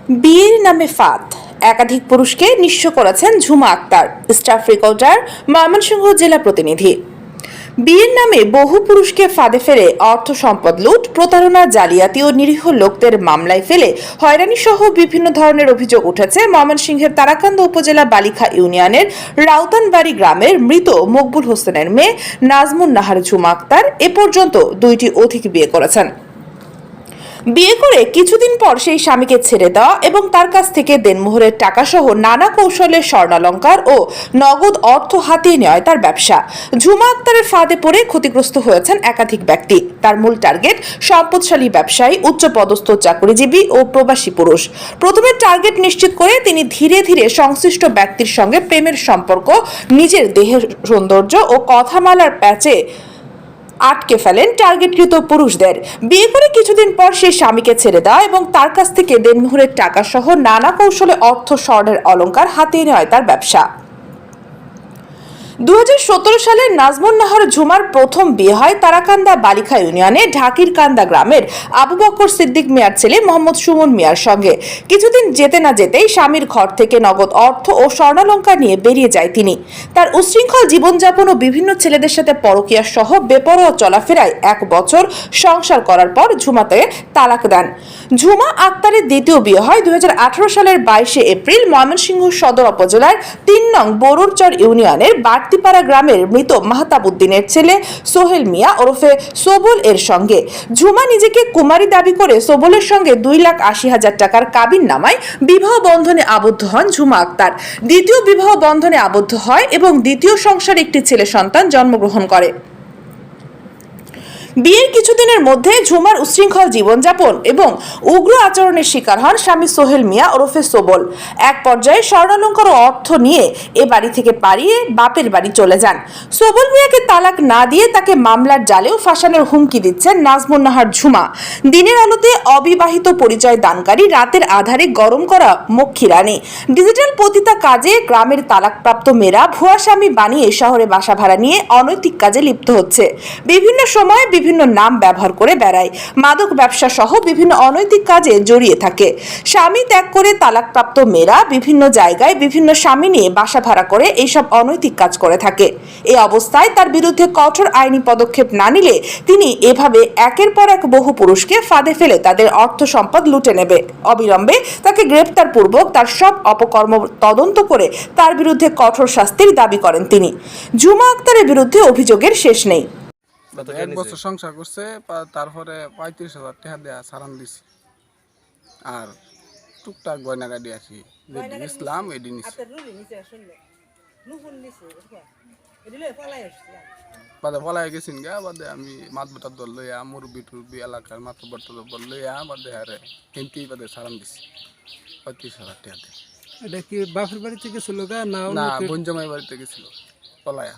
বিয়ের নামে ফাঁদ, একাধিক পুরুষকে নিঃস্ব করেছেন ঝুমা আক্তার। স্টাফ রিপোর্টার, ময়মনসিংহ জেলা প্রতিনিধি। বিয়ের নামে বহু পুরুষকে ফাঁদে ফেলে অর্থ সম্পদ লুট, প্রতারণা, জালিয়াতি ও নিরীহ লোকদের মামলায় ফেলে হয়রানি সহ বিভিন্ন ধরনের অভিযোগ উঠেছে ময়মনসিংহের তারাকান্দা উপজেলা বালিখা ইউনিয়নের রাউতানবাড়ি গ্রামের মৃত মকবুল হোসেনের মেয়ে নাজমুন নাহার ঝুমা আক্তার এ পর্যন্ত 2টি অধিক বিয়ে করেছেন। বিয়ে করে কিছুদিন পর সেই স্বামীকে ছেড়ে দেওয়া এবং তার কাছ থেকে দেনমোহরের টাকা সহ নানা কৌশলে স্বর্ণালংকার ও নগদ অর্থ হাতিয়ে নেওয়ায় তার ব্যবসা। ঝুমা আক্তারের ফাঁদে পড়ে ক্ষতিগ্রস্ত হয়েছেন একাধিক ব্যক্তি। তার মূল টার্গেট সম্পদশালী ব্যবসায়ী, উচ্চপদস্থ চাকরিজীবী ও প্রবাসী পুরুষ। প্রথমে টার্গেট নিশ্চিত করে তিনি ধীরে ধীরে সংশ্লিষ্ট ব্যক্তির সঙ্গে প্রেমের সম্পর্ক, নিজের দেহের সৌন্দর্য ও কথামালার প্যাচে আটকে ফেলেন টার্গেটকৃত পুরুষদের। বিয়ে করে কিছুদিন পর সেই স্বামীকে ছেড়ে দেওয়া এবং তার কাছ থেকে দেনমোহরের টাকা সহ নানা কৌশলে অর্থ, স্বর্ণের অলংকার হাতিয়ে নেওয়ায় তার ব্যবসা। 2017 সালে নাজমুন নাহার ঝুমার প্রথম বিয়ে হয় তারাকান্দা বালিখা ইউনিয়নে ঢাকির কান্দা গ্রামের আবু বকর সিদ্দিক মিয়ার ছেলে মোহাম্মদ সুমন মিয়ার সঙ্গে। কিছুদিন যেতে না যেতেই স্বামীর ঘর থেকে নগদ অর্থ ও স্বর্ণালংকার নিয়ে বেরিয়ে যায় তিনি। তার উচ্ছৃঙ্খল জীবনযাপন ও বিভিন্ন ছেলেদের সাথে পরকীয়া সহ বেপরোয়া চলাফেরায় 1 বছর সংসার করার পর ঝুমাতে তালাক দেন। ঝুমা আক্তারের দ্বিতীয় বিয়ে হয় 2018 সালের 22 এপ্রিল ময়মনসিংহ সদর উপজেলার 3 নং বরুরচর ইউনিয়নের বাড়তিপাড়া গ্রামের মৃত মাহতাব উদ্দিনের ছেলে সোহেল মিয়া ওরফে সোবল এর সঙ্গে। ঝুমা নিজেকে কুমারী দাবি করে সোবলের সঙ্গে 2,80,000 টাকার কাবিন নামায় বিবাহ বন্ধনে আবদ্ধ হন ঝুমা আক্তার। দ্বিতীয় বিবাহ বন্ধনে আবদ্ধ হয় এবং দ্বিতীয় সংসারে একটি ছেলে সন্তান জন্মগ্রহণ করে। বিয়ের কিছুদিনের মধ্যে ঝুমার উচ্ছৃঙ্খল জীবনযাপন এবং উগ্র আচরণের শিকার হন স্বামী সোহেল মিয়া ওরফে সোবল। এক পর্যায়ে স্বর্ণালংকার ও অর্থ নিয়ে এ বাড়ি থেকে পালিয়ে বাপের বাড়ি চলে যান। সোবল মিয়াকে তালাক না দিয়ে তাকে মামলার জালেও ফাঁসানোর হুমকি দিচ্ছেন নাজমুন নাহার ঝুমা। দিনের আলোতে অবিবাহিত পরিচয় দানকারী, রাতের আধারে গরম করা মক্ষী রানী, ডিজিটাল পতিতা কাজে গ্রামের তালাকপ্রাপ্ত মেয়েরা ভুয়া স্বামী বানিয়ে শহরে বাসা ভাড়া নিয়ে অনৈতিক কাজে লিপ্ত হচ্ছে। বিভিন্ন সময় বিভিন্ন নাম ব্যবহার করে বেড়ায়, মাদক ব্যবসা সহ বিভিন্ন অনৈতিক কাজে জড়িয়ে থাকে। স্বামী ত্যাগ করে তালাকপ্রাপ্ত মেয়েরা বিভিন্ন জায়গায় বিভিন্ন স্বামী নিয়ে বাসা ভাড়া করে এইসব অনৈতিক কাজ করে থাকে। এই অবস্থায় তার বিরুদ্ধে কঠোর আইনি পদক্ষেপ না নিলে তিনি এভাবে একের পর এক বহু পুরুষকে ফাঁদে ফেলে তাদের অর্থ সম্পদ লুটে নেবে। অবিলম্বে তাকে গ্রেপ্তার পূর্বক তার সব অপকর্ম তদন্ত করে তার বিরুদ্ধে কঠোর শাস্তির দাবি করেন তিনি। ঝুমা আক্তারের বিরুদ্ধে অভিযোগের শেষ নেই। 1 বছর সংসার করছে, তারপরে 35,000 টাকা দেয়া সারান দিছি। আর টুকটাক গয়না গাড়ি আছি, যেদিন ইসলাম এদিন বাদে পলাই গেছিন গা। বাদে আমি মাতবতার দল লইয়া মুরব্বী টুরব্বী এলাকার মাতবর দল লইয়া বাদে হারে হিমকি বাদে সারান দিছি 35,000 টাকা দিয়ে। এটা কি বাপের বাড়ি থেকে ছিল গা না না, বঞ্জামাই বাড়িতে গেছিল পলায়া।